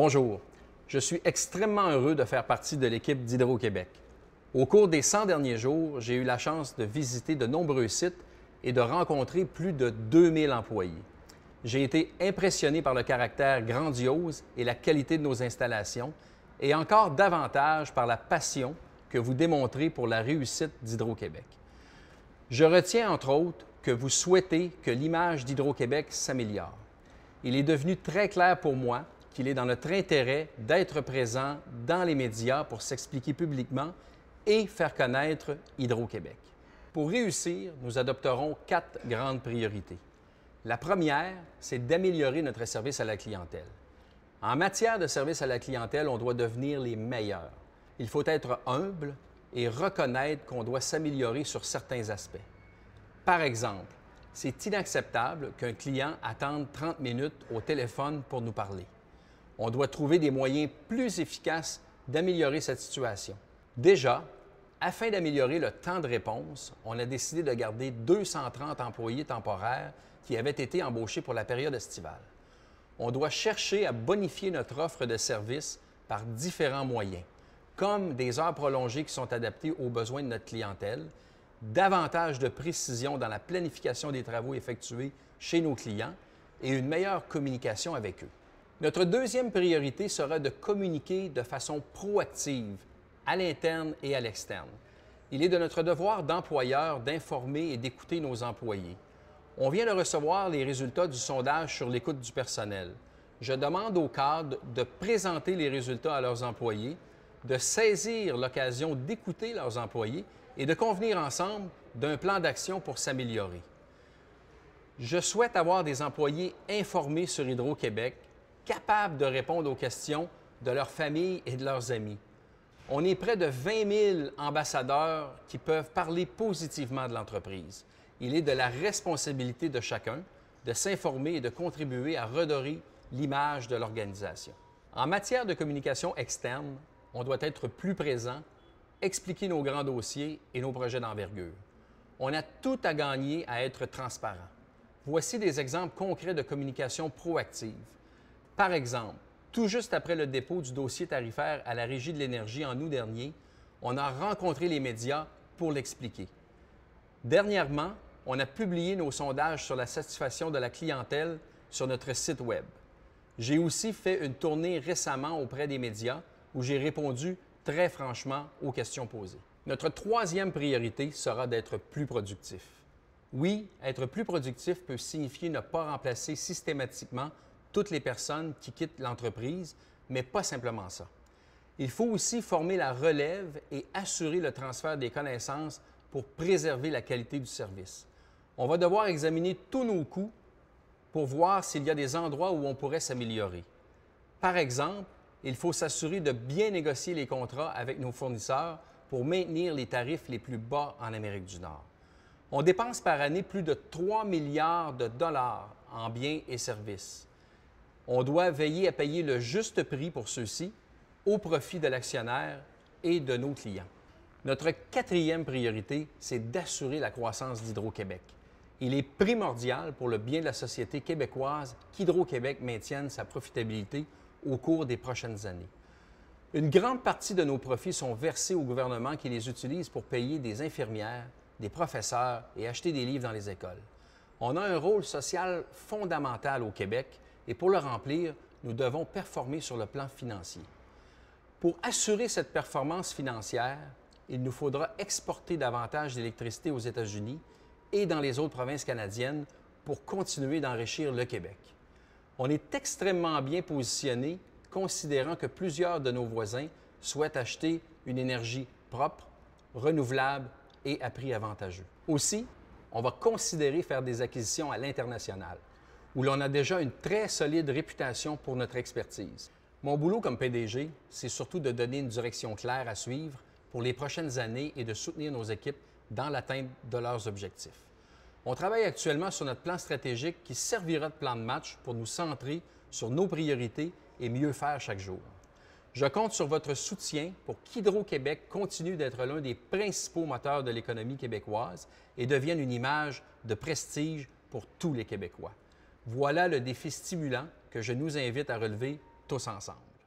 Bonjour, je suis extrêmement heureux de faire partie de l'équipe d'Hydro-Québec. Au cours des 100 derniers jours, j'ai eu la chance de visiter de nombreux sites et de rencontrer plus de 2000 employés. J'ai été impressionné par le caractère grandiose et la qualité de nos installations et encore davantage par la passion que vous démontrez pour la réussite d'Hydro-Québec. Je retiens entre autres que vous souhaitez que l'image d'Hydro-Québec s'améliore. Il est devenu très clair pour moi qu'il est dans notre intérêt d'être présent dans les médias pour s'expliquer publiquement et faire connaître Hydro-Québec. Pour réussir, nous adopterons 4 grandes priorités. La première, c'est d'améliorer notre service à la clientèle. En matière de service à la clientèle, on doit devenir les meilleurs. Il faut être humble et reconnaître qu'on doit s'améliorer sur certains aspects. Par exemple, c'est inacceptable qu'un client attende 30 minutes au téléphone pour nous parler. On doit trouver des moyens plus efficaces d'améliorer cette situation. Déjà, afin d'améliorer le temps de réponse, on a décidé de garder 230 employés temporaires qui avaient été embauchés pour la période estivale. On doit chercher à bonifier notre offre de service par différents moyens, comme des heures prolongées qui sont adaptées aux besoins de notre clientèle, davantage de précision dans la planification des travaux effectués chez nos clients et une meilleure communication avec eux. Notre deuxième priorité sera de communiquer de façon proactive à l'interne et à l'externe. Il est de notre devoir d'employeur d'informer et d'écouter nos employés. On vient de recevoir les résultats du sondage sur l'écoute du personnel. Je demande aux cadres de présenter les résultats à leurs employés, de saisir l'occasion d'écouter leurs employés et de convenir ensemble d'un plan d'action pour s'améliorer. Je souhaite avoir des employés informés sur Hydro-Québec, capables de répondre aux questions de leur famille et de leurs amis. On est près de 20 000 ambassadeurs qui peuvent parler positivement de l'entreprise. Il est de la responsabilité de chacun de s'informer et de contribuer à redorer l'image de l'organisation. En matière de communication externe, on doit être plus présent, expliquer nos grands dossiers et nos projets d'envergure. On a tout à gagner à être transparent. Voici des exemples concrets de communication proactive. Par exemple, tout juste après le dépôt du dossier tarifaire à la Régie de l'énergie en août dernier, on a rencontré les médias pour l'expliquer. Dernièrement, on a publié nos sondages sur la satisfaction de la clientèle sur notre site Web. J'ai aussi fait une tournée récemment auprès des médias où j'ai répondu très franchement aux questions posées. Notre troisième priorité sera d'être plus productif. Oui, être plus productif peut signifier ne pas remplacer systématiquement toutes les personnes qui quittent l'entreprise, mais pas simplement ça. Il faut aussi former la relève et assurer le transfert des connaissances pour préserver la qualité du service. On va devoir examiner tous nos coûts pour voir s'il y a des endroits où on pourrait s'améliorer. Par exemple, il faut s'assurer de bien négocier les contrats avec nos fournisseurs pour maintenir les tarifs les plus bas en Amérique du Nord. On dépense par année plus de 3 milliards de dollars en biens et services. On doit veiller à payer le juste prix pour ceux-ci au profit de l'actionnaire et de nos clients. Notre quatrième priorité, c'est d'assurer la croissance d'Hydro-Québec. Il est primordial pour le bien de la société québécoise qu'Hydro-Québec maintienne sa profitabilité au cours des prochaines années. Une grande partie de nos profits sont versés au gouvernement qui les utilise pour payer des infirmières, des professeurs et acheter des livres dans les écoles. On a un rôle social fondamental au Québec et pour le remplir, nous devons performer sur le plan financier. Pour assurer cette performance financière, il nous faudra exporter davantage d'électricité aux États-Unis et dans les autres provinces canadiennes pour continuer d'enrichir le Québec. On est extrêmement bien positionné, considérant que plusieurs de nos voisins souhaitent acheter une énergie propre, renouvelable et à prix avantageux. Aussi, on va considérer faire des acquisitions à l'international, où l'on a déjà une très solide réputation pour notre expertise. Mon boulot comme PDG, c'est surtout de donner une direction claire à suivre pour les prochaines années et de soutenir nos équipes dans l'atteinte de leurs objectifs. On travaille actuellement sur notre plan stratégique qui servira de plan de match pour nous centrer sur nos priorités et mieux faire chaque jour. Je compte sur votre soutien pour qu'Hydro-Québec continue d'être l'un des principaux moteurs de l'économie québécoise et devienne une image de prestige pour tous les Québécois. Voilà le défi stimulant que je nous invite à relever tous ensemble.